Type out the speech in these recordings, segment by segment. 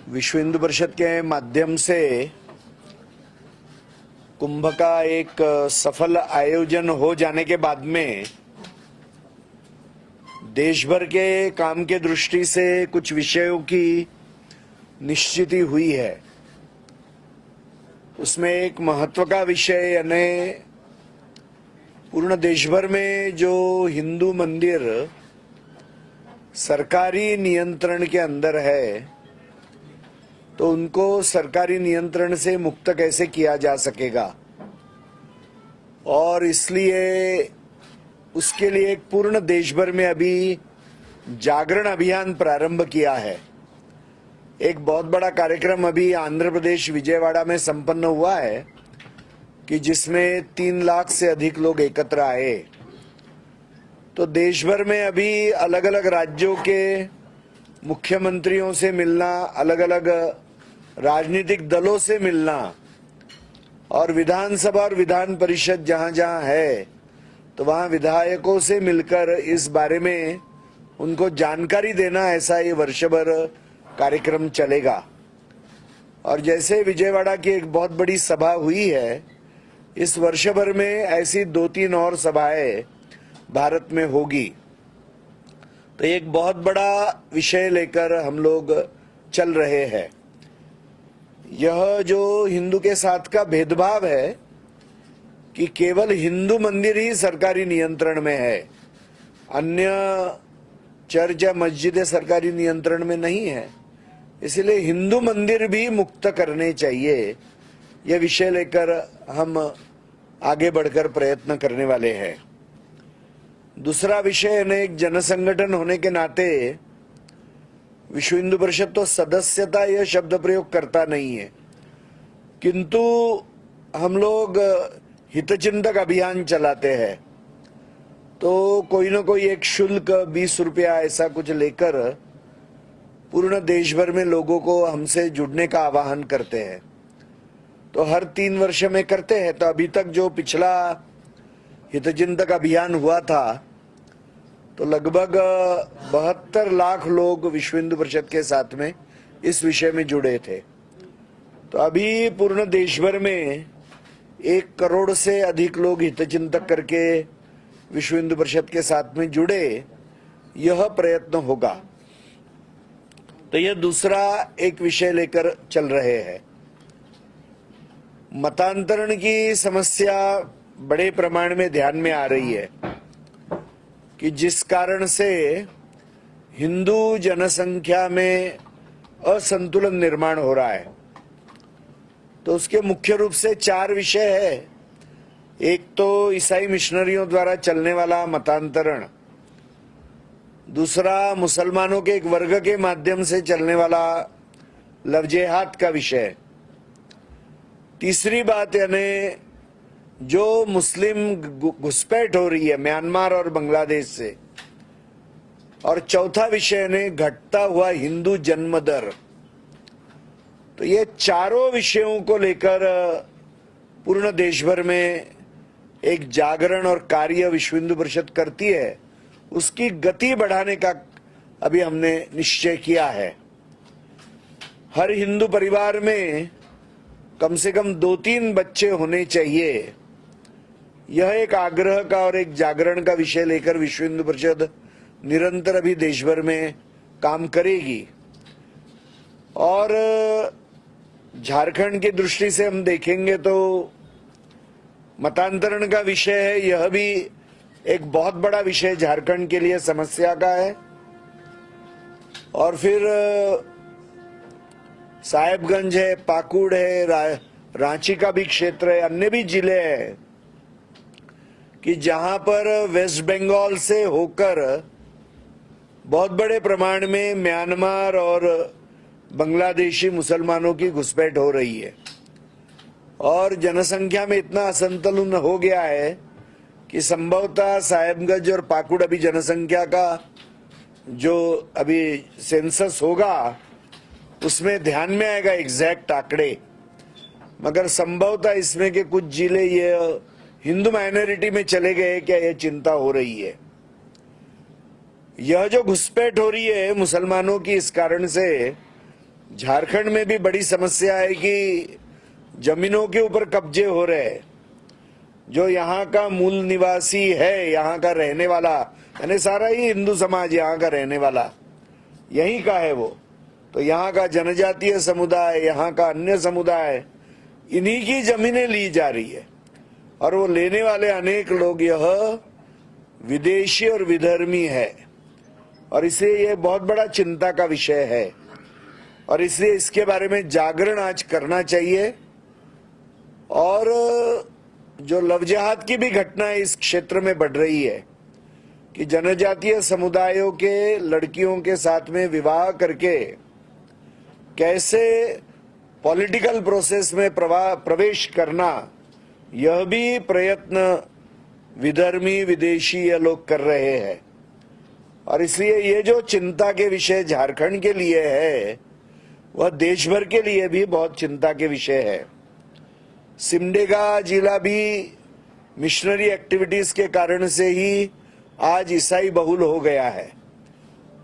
विश्व हिंदू परिषद के माध्यम से कुंभ का एक सफल आयोजन हो जाने के बाद में देश भर के काम के दृष्टि से कुछ विषयों की निश्चिति हुई है। उसमें एक महत्व का विषय यानी पूर्ण देश भर में जो हिंदू मंदिर सरकारी नियंत्रण के अंदर है तो उनको सरकारी नियंत्रण से मुक्त कैसे किया जा सकेगा, और इसलिए उसके लिए एक पूर्ण देश भर में अभी जागरण अभियान प्रारंभ किया है। एक बहुत बड़ा कार्यक्रम अभी आंध्र प्रदेश विजयवाड़ा में संपन्न हुआ है कि जिसमें 3 लाख से अधिक लोग एकत्र आए। तो देश भर में अभी अलग अलग राज्यों के मुख्यमंत्रियों से मिलना, अलग अलग राजनीतिक दलों से मिलना और विधानसभा और विधान परिषद जहां जहां है तो वहां विधायकों से मिलकर इस बारे में उनको जानकारी देना, ऐसा ये वर्ष भर कार्यक्रम चलेगा। और जैसे विजयवाड़ा की एक बहुत बड़ी सभा हुई है, इस वर्ष भर में ऐसी 2-3 और सभाएं भारत में होगी। तो एक बहुत बड़ा विषय लेकर हम लोग चल रहे हैं। यह जो हिंदू के साथ का भेदभाव है कि केवल हिंदू मंदिर ही सरकारी नियंत्रण में है, अन्य चर्च या मस्जिदें सरकारी नियंत्रण में नहीं है, इसलिए हिंदू मंदिर भी मुक्त करने चाहिए। यह विषय लेकर हम आगे बढ़कर प्रयत्न करने वाले हैं। दूसरा विषय है, एक जनसंगठन होने के नाते विश्व हिंदू परिषद तो सदस्यता यह शब्द प्रयोग करता नहीं है, किंतु हम लोग हितचिंतक अभियान चलाते हैं। तो कोई ना कोई एक शुल्क 20 रुपया ऐसा कुछ लेकर पूर्ण देश भर में लोगों को हमसे जुड़ने का आह्वान करते हैं। तो हर 3 वर्ष में करते हैं। तो अभी तक जो पिछला हितचिंतक अभियान हुआ था तो लगभग 72 लाख लोग विश्व हिंदू परिषद के साथ में इस विषय में जुड़े थे। तो अभी पूर्ण देश भर में 1 करोड़ से अधिक लोग हितचिंतक करके विश्व हिंदू परिषद के साथ में जुड़े, यह प्रयत्न होगा। तो यह दूसरा एक विषय लेकर चल रहे हैं। मतांतरण की समस्या बड़े प्रमाण में ध्यान में आ रही है कि जिस कारण से हिंदू जनसंख्या में असंतुलन निर्माण हो रहा है। तो उसके मुख्य रूप से 4 विषय है। एक तो ईसाई मिशनरियों द्वारा चलने वाला मतांतरण, दूसरा मुसलमानों के एक वर्ग के माध्यम से चलने वाला लव जिहाद का विषय, तीसरी बात यानी जो मुस्लिम घुसपैठ हो रही है म्यांमार और बांग्लादेश से, और चौथा विषय ने घटता हुआ हिंदू जन्म दर। तो ये चारों विषयों को लेकर पूर्ण देश भर में एक जागरण और कार्य विश्व हिंदू परिषद करती है। उसकी गति बढ़ाने का अभी हमने निश्चय किया है। हर हिंदू परिवार में कम से कम 2-3 बच्चे होने चाहिए। यह एक आग्रह का और एक जागरण का विषय लेकर विश्व हिंदू परिषद निरंतर अभी देश भर में काम करेगी। और झारखंड की दृष्टि से हम देखेंगे तो मतांतरण का विषय है, यह भी एक बहुत बड़ा विषय झारखंड के लिए समस्या का है। और फिर साहेबगंज है, पाकुड़ है, रांची का भी क्षेत्र है, अन्य भी जिले हैं कि जहां पर वेस्ट बंगाल से होकर बहुत बड़े प्रमाण में म्यांमार और बांग्लादेशी मुसलमानों की घुसपैठ हो रही है। और जनसंख्या में इतना असंतुलन हो गया है कि संभवतः साहेबगंज और पाकुड़ अभी जनसंख्या का जो अभी सेंसस होगा उसमें ध्यान में आएगा एग्जैक्ट आंकड़े, मगर संभवतः इसमें के कुछ जिले ये हिंदू माइनॉरिटी में चले गए, क्या यह चिंता हो रही है। यह जो घुसपैठ हो रही है मुसलमानों की, इस कारण से झारखंड में भी बड़ी समस्या है कि जमीनों के ऊपर कब्जे हो रहे हैं। जो यहाँ का मूल निवासी है, यहाँ का रहने वाला, यानी सारा ही हिंदू समाज यहाँ का रहने वाला यहीं का है वो, तो यहाँ का जनजातीय समुदाय, यहाँ का अन्य समुदाय, इन्हीं की जमीनें ली जा रही है। और वो लेने वाले अनेक लोग यह विदेशी और विधर्मी है, और इसलिए ये बहुत बड़ा चिंता का विषय है। और इसलिए इसके बारे में जागरण आज करना चाहिए। और जो लव जिहाद की भी घटनाएं इस क्षेत्र में बढ़ रही है कि जनजातीय समुदायों के लड़कियों के साथ में विवाह करके कैसे पॉलिटिकल प्रोसेस में प्रवेश करना, यह भी प्रयत्न विधर्मी विदेशी ये लोग कर रहे हैं। और इसलिए ये जो चिंता के विषय झारखंड के लिए है, वह देश भर के लिए भी बहुत चिंता के विषय है। सिमडेगा जिला भी मिशनरी एक्टिविटीज के कारण से ही आज ईसाई बहुल हो गया है,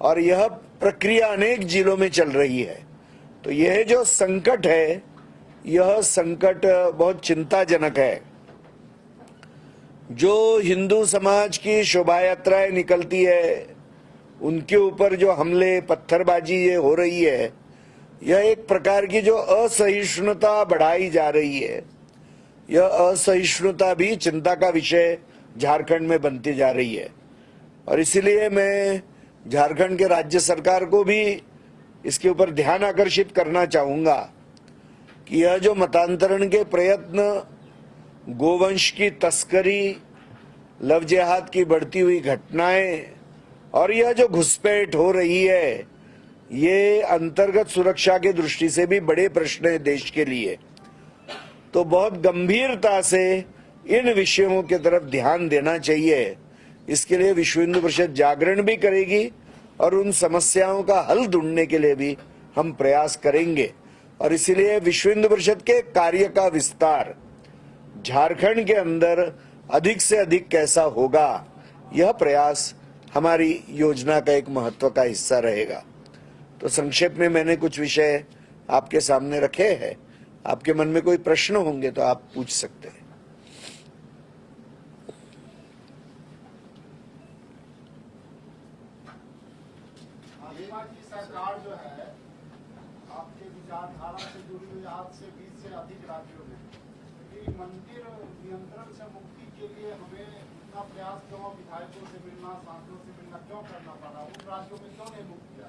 और यह प्रक्रिया अनेक जिलों में चल रही है। तो यह जो संकट है, यह संकट बहुत चिंताजनक है। जो हिंदू समाज की शोभा यात्राएं निकलती है, उनके ऊपर जो हमले, पत्थरबाजी ये हो रही है, यह एक प्रकार की जो असहिष्णुता बढ़ाई जा रही है, यह असहिष्णुता भी चिंता का विषय झारखंड में बनती जा रही है। और इसीलिए मैं झारखंड के राज्य सरकार को भी इसके ऊपर ध्यान आकर्षित करना चाहूंगा कि यह जो मतांतरण के प्रयत्न, गोवंश की तस्करी, लव जिहाद की बढ़ती हुई घटनाएं और यह जो घुसपैठ हो रही है, ये अंतर्गत सुरक्षा की दृष्टि से भी बड़े प्रश्न है देश के लिए। तो बहुत गंभीरता से इन विषयों की तरफ ध्यान देना चाहिए। इसके लिए विश्व हिंदू परिषद जागरण भी करेगी और उन समस्याओं का हल ढूंढने के लिए भी हम प्रयास करेंगे। और इसीलिए विश्व हिंदू परिषद के कार्य का विस्तार झारखंड के अंदर अधिक से अधिक कैसा होगा, यह प्रयास हमारी योजना का एक महत्व का हिस्सा रहेगा। तो संक्षेप में मैंने कुछ विषय आपके सामने रखे हैं। आपके मन में कोई प्रश्न होंगे तो आप पूछ सकते हैं। की सरकार जो है, आपके विचारधारा से जुड़ी हुई आज से 20 से अधिक राज्यों में ये मंदिर नियंत्रण से मुक्ति के लिए हमें इतना प्रयास क्यों, विधायकों से मिलना, सांसदों से मिलना क्यों करना पड़ा? उन राज्यों में क्यों नहीं मुक्त किया?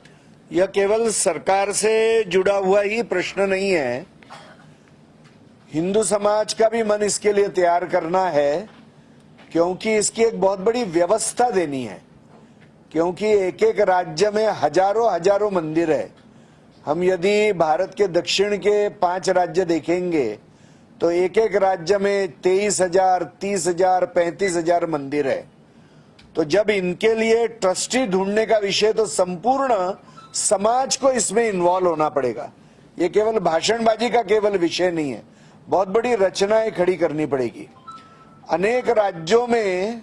यह केवल सरकार से जुड़ा हुआ ही प्रश्न नहीं है। हिंदू समाज का भी मन इसके लिए तैयार करना है, क्योंकि इसकी एक बहुत बड़ी व्यवस्था देनी है। क्योंकि एक एक राज्य में हजारों हजारों मंदिर है। हम यदि भारत के दक्षिण के 5 राज्य देखेंगे तो एक एक राज्य में 23,000, 30,000, 35,000 मंदिर है। तो जब इनके लिए ट्रस्टी ढूंढने का विषय, तो संपूर्ण समाज को इसमें इन्वॉल्व होना पड़ेगा। ये केवल भाषणबाजी का केवल विषय नहीं है, बहुत बड़ी रचनाएं खड़ी करनी पड़ेगी। अनेक राज्यों में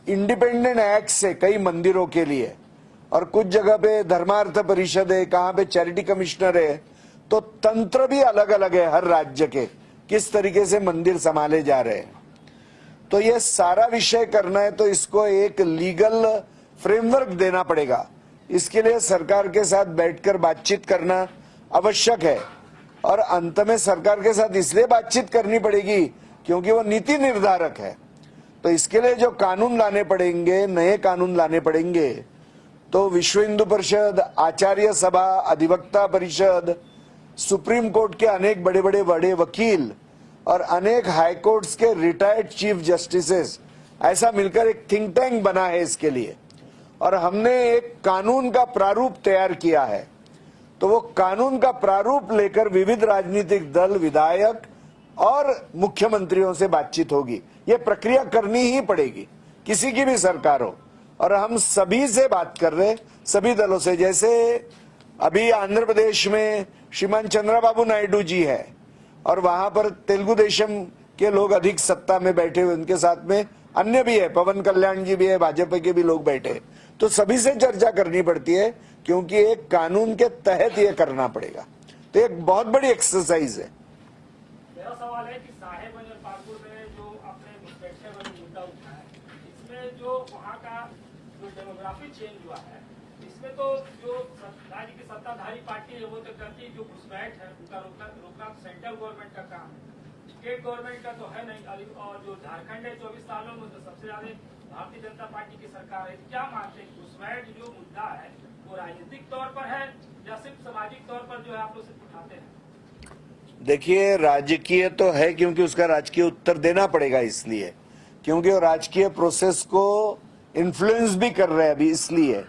इंडिपेंडेंट एक्ट से कई मंदिरों के लिए, और कुछ जगह पे धर्मार्थ परिषद है, कहाँ पे चैरिटी कमिश्नर है, तो तंत्र भी अलग अलग है हर राज्य के, किस तरीके से मंदिर संभाले जा रहे हैं। तो ये सारा विषय करना है तो इसको एक लीगल फ्रेमवर्क देना पड़ेगा। इसके लिए सरकार के साथ बैठकर बातचीत करना आवश्यक है। और अंत में सरकार के साथ इसलिए बातचीत करनी पड़ेगी क्योंकि वो नीति निर्धारक है। तो इसके लिए जो कानून लाने पड़ेंगे, नए कानून लाने पड़ेंगे, तो विश्व हिंदू परिषद, आचार्य सभा, अधिवक्ता परिषद, सुप्रीम कोर्ट के अनेक बड़े बड़े वकील और अनेक हाई कोर्ट्स के रिटायर्ड चीफ जस्टिसेस, ऐसा मिलकर एक थिंक टैंक बना है इसके लिए। और हमने एक कानून का प्रारूप तैयार किया है। तो वो कानून का प्रारूप लेकर विविध राजनीतिक दल, विधायक और मुख्यमंत्रियों से बातचीत होगी। ये प्रक्रिया करनी ही पड़ेगी, किसी की भी सरकार हो। और हम सभी से बात कर रहे, सभी दलों से। जैसे अभी आंध्र प्रदेश में श्रीमान चंद्रबाबू नायडू जी है, और वहां पर तेलुगु देशम के लोग अधिक सत्ता में बैठे हुए, उनके साथ में अन्य भी है, पवन कल्याण जी भी है, भाजपा के भी लोग बैठे। तो सभी से चर्चा करनी पड़ती है, क्योंकि एक कानून के तहत ये करना पड़ेगा। तो एक बहुत बड़ी एक्सरसाइज है। मेरा सवाल है कि साहेबगंज और पाकुड़ में जो आपने घुसपैठिया वाला मुद्दा उठा है, इसमें जो वहाँ का जो डेमोग्राफी चेंज हुआ है, इसमें तो जो राज्य की सत्ताधारी पार्टी है वो तो कहती है जो घुसपैठ है उनका रोकना तो सेंट्रल गवर्नमेंट का काम है, स्टेट गवर्नमेंट का तो है नहीं। और जो झारखंड है 24 सालों में तो सबसे ज्यादा भारतीय जनता पार्टी की सरकार है। क्या मानते हैं घुसपैठ जो मुद्दा है वो राजनीतिक तौर पर है या सिर्फ सामाजिक तौर पर जो है आप लोग सिर्फ उठाते हैं? देखिए, राजकीय तो है, क्योंकि उसका राजकीय उत्तर देना पड़ेगा, इसलिए क्योंकि वो राजकीय प्रोसेस को इन्फ्लुएंस भी कर रहे हैं अभी, इसलिए।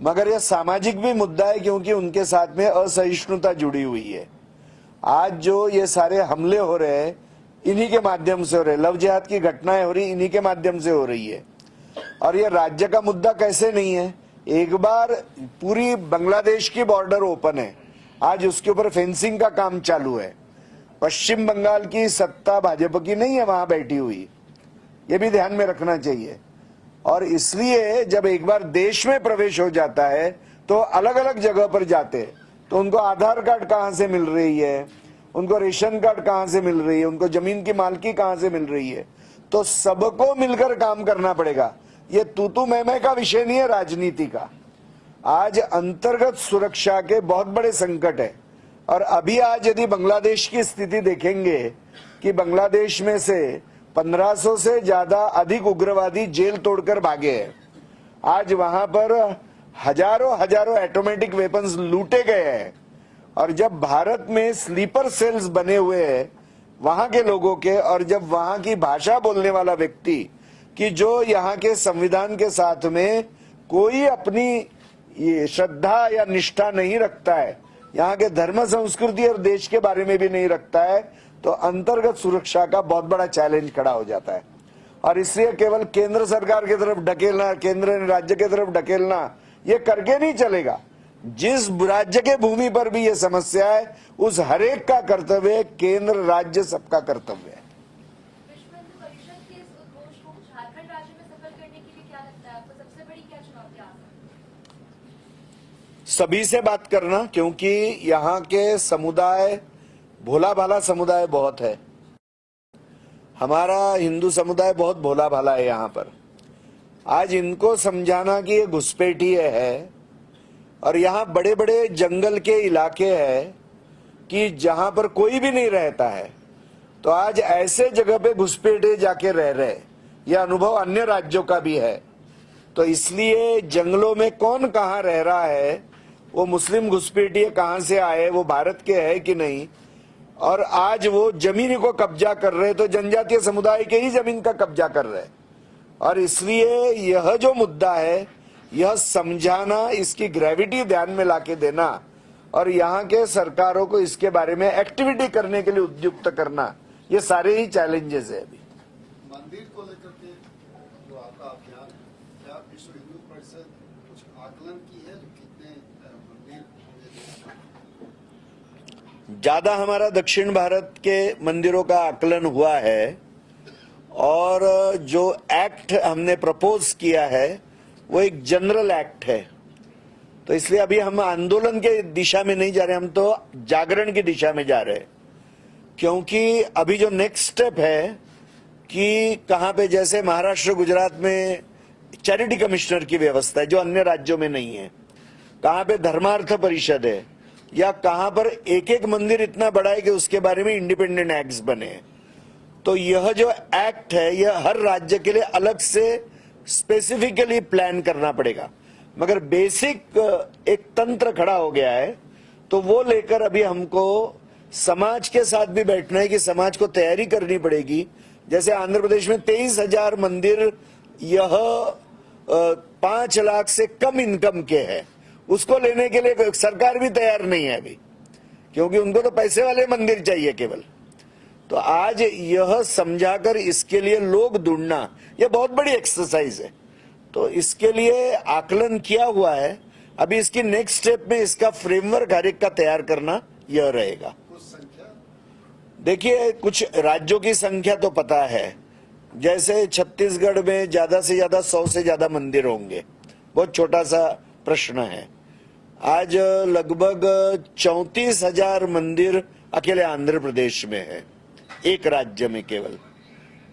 मगर यह सामाजिक भी मुद्दा है, क्योंकि उनके साथ में असहिष्णुता जुड़ी हुई है। आज जो ये सारे हमले हो रहे हैं इन्हीं के माध्यम से हो रहे हैं, लव जिहाद की घटनाएं हो रही इन्हीं के माध्यम से हो रही है। और ये राज्य का मुद्दा कैसे नहीं है? एक बार पूरी बांग्लादेश की बॉर्डर ओपन है, आज उसके ऊपर फेंसिंग का काम चालू है। पश्चिम बंगाल की सत्ता भाजपा की नहीं है वहां बैठी हुई, ये भी ध्यान में रखना चाहिए। और इसलिए जब एक बार देश में प्रवेश हो जाता है तो अलग अलग जगह पर जाते हैं, तो उनको आधार कार्ड कहां से मिल रही है, उनको रेशन कार्ड कहां से मिल रही है, उनको जमीन की मालकी कहां से मिल रही है, तो सबको मिलकर काम करना पड़ेगा। ये तू मैं का विषय नहीं है राजनीति का। आज अंतर्गत सुरक्षा के बहुत बड़े संकट है। और अभी आज यदि बांग्लादेश की स्थिति देखेंगे कि बांग्लादेश में से 1500 से ज्यादा अधिक उग्रवादी जेल तोड़कर भागे हैं। आज वहां पर हजारों ऑटोमेटिक वेपन्स लूटे गए हैं। और जब भारत में स्लीपर सेल्स बने हुए हैं वहां के लोगों के, और जब वहां की भाषा बोलने वाला व्यक्ति कि जो यहाँ के संविधान के साथ में कोई अपनी ये श्रद्धा या निष्ठा नहीं रखता है, यहाँ के धर्म संस्कृति और देश के बारे में भी नहीं रखता है, तो अंतर्गत सुरक्षा का बहुत बड़ा चैलेंज खड़ा हो जाता है। और इसलिए केवल केंद्र सरकार की तरफ ढकेलना, केंद्र ने राज्य की तरफ ढकेलना, ये करके नहीं चलेगा। जिस राज्य के भूमि पर भी ये समस्या है उस हरेक का कर्तव्य है, केंद्र राज्य सबका कर्तव्य है। विश्व हिंदू परिषद के इस उद्घोष को झारखंड राज्य में सफल करने के लिए क्या लगता है आपको सबसे बड़ी क्या चुनौती आ सकती है? सभी से बात करना, क्योंकि यहाँ के समुदाय भोला भाला समुदाय बहुत है। हमारा हिंदू समुदाय बहुत भोला भाला है यहाँ पर। आज इनको समझाना कि ये घुसपैठिए है और यहाँ बड़े बड़े जंगल के इलाके हैं कि जहां पर कोई भी नहीं रहता है, तो आज ऐसे जगह पे घुसपैठिए जाके रह रहे। यह अनुभव अन्य राज्यों का भी है। तो इसलिए जंगलों में कौन कहाँ रह रहा है, वो मुस्लिम घुसपैठिए कहाँ से आए, वो भारत के है कि नहीं, और आज वो जमीन को कब्जा कर रहे, तो जनजातीय समुदाय के ही जमीन का कब्जा कर रहे। और इसलिए यह जो मुद्दा है, यह समझाना, इसकी ग्रेविटी ध्यान में लाके देना और यहाँ के सरकारों को इसके बारे में एक्टिविटी करने के लिए उद्युक्त करना, ये सारे ही चैलेंजेस है। अभी मंदिर को लेकर के जो आपका अभियान है, क्या विश्व हिंदू परिषद कुछ आकलन की है कितने मंदिर होंगे? ज्यादा हमारा दक्षिण भारत के मंदिरों का आकलन हुआ है, और जो एक्ट हमने प्रपोज किया है वो एक जनरल एक्ट है। तो इसलिए अभी हम आंदोलन के दिशा में नहीं जा रहे, हम तो जागरण की दिशा में जा रहे हैं। क्योंकि अभी जो नेक्स्ट स्टेप है कि कहां पे, जैसे महाराष्ट्र गुजरात में चैरिटी कमिश्नर की व्यवस्था है जो अन्य राज्यों में नहीं है, कहां पे धर्मार्थ परिषद है, या कहां पर एक एक मंदिर इतना बड़ा है कि उसके बारे में इंडिपेंडेंट एक्ट्स बने हैं। तो यह जो एक्ट है यह हर राज्य के लिए अलग से स्पेसिफिकली प्लान करना पड़ेगा। मगर बेसिक एक तंत्र खड़ा हो गया है, तो वो लेकर अभी हमको समाज के साथ भी बैठना है कि समाज को तैयारी करनी पड़ेगी। जैसे आंध्र प्रदेश में 23,000 मंदिर यह 5 लाख से कम इनकम के हैं, उसको लेने के लिए सरकार भी तैयार नहीं है अभी, क्योंकि उनको तो पैसे वाले मंदिर चाहिए केवल। तो आज यह समझाकर इसके लिए लोग ढूंढना, यह बहुत बड़ी एक्सरसाइज है। तो इसके लिए आकलन किया हुआ है। अभी इसकी नेक्स्ट स्टेप में इसका फ्रेमवर्क हर एक का तैयार करना यह रहेगा। कुछ संख्या देखिए, कुछ राज्यों की संख्या तो पता है, जैसे छत्तीसगढ़ में ज्यादा से ज्यादा 100 से ज्यादा मंदिर होंगे, बहुत छोटा सा प्रश्न है। आज लगभग 34,000 मंदिर अकेले आंध्र प्रदेश में है, एक राज्य में केवल।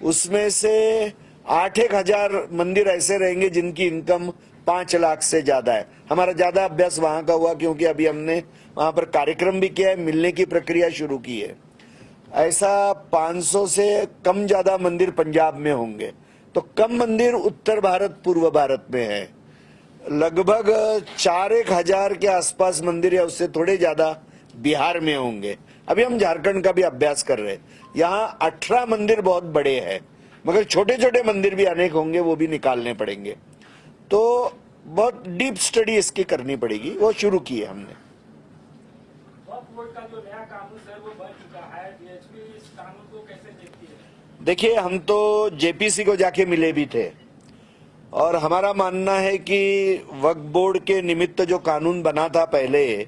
उसमें से 8,000 मंदिर ऐसे रहेंगे जिनकी इनकम 5 लाख से ज्यादा है। हमारा ज्यादा अभ्यास वहां का हुआ क्योंकि अभी हमने वहां पर कार्यक्रम भी किया है, मिलने की प्रक्रिया शुरू की है। ऐसा 500 से कम ज्यादा मंदिर पंजाब में होंगे, तो कम मंदिर उत्तर भारत पूर्व भारत में है। लगभग 4,000 के आसपास मंदिर या उससे थोड़े ज्यादा बिहार में होंगे। अभी हम झारखंड का भी अभ्यास कर रहे हैं। यहाँ 18 मंदिर बहुत बड़े हैं, मगर छोटे छोटे मंदिर भी अनेक होंगे, वो भी निकालने पड़ेंगे। तो बहुत डीप स्टडी इसकी करनी पड़ेगी, वो शुरू की है हमने। वक्फ बोर्ड का जो नया कानून है वो बन चुका है, बीएचपी इस कानून को कैसे देखती है? देखिए, हम तो जेपीसी को जाके मिले भी थे और हमारा मानना है कि वक्फ बोर्ड के निमित्त जो कानून बना था पहले,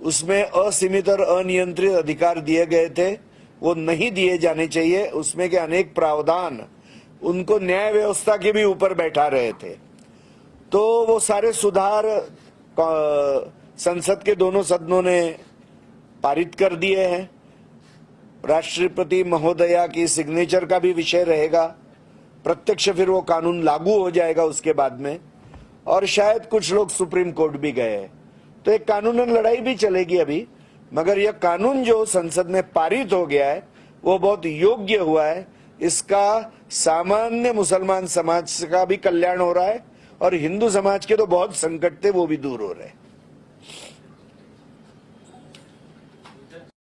उसमें असीमित और अनियंत्रित अधिकार दिए गए थे, वो नहीं दिए जाने चाहिए। उसमें के अनेक प्रावधान उनको न्याय व्यवस्था के भी ऊपर बैठा रहे थे। तो वो सारे सुधार संसद के दोनों सदनों ने पारित कर दिए हैं। राष्ट्रपति महोदया की सिग्नेचर का भी विषय रहेगा। प्रत्यक्ष फिर वो कानून लागू हो जाएगा उसके बाद में, और शायद कुछ लोग सुप्रीम कोर्ट भी गए हैं। तो एक कानूनन लड़ाई भी चलेगी अभी, मगर यह कानून जो संसद में पारित हो गया है वो बहुत योग्य हुआ है। इसका सामान्य मुसलमान समाज का भी कल्याण हो रहा है और हिंदू समाज के तो बहुत संकट थे, वो भी दूर हो रहे हैं।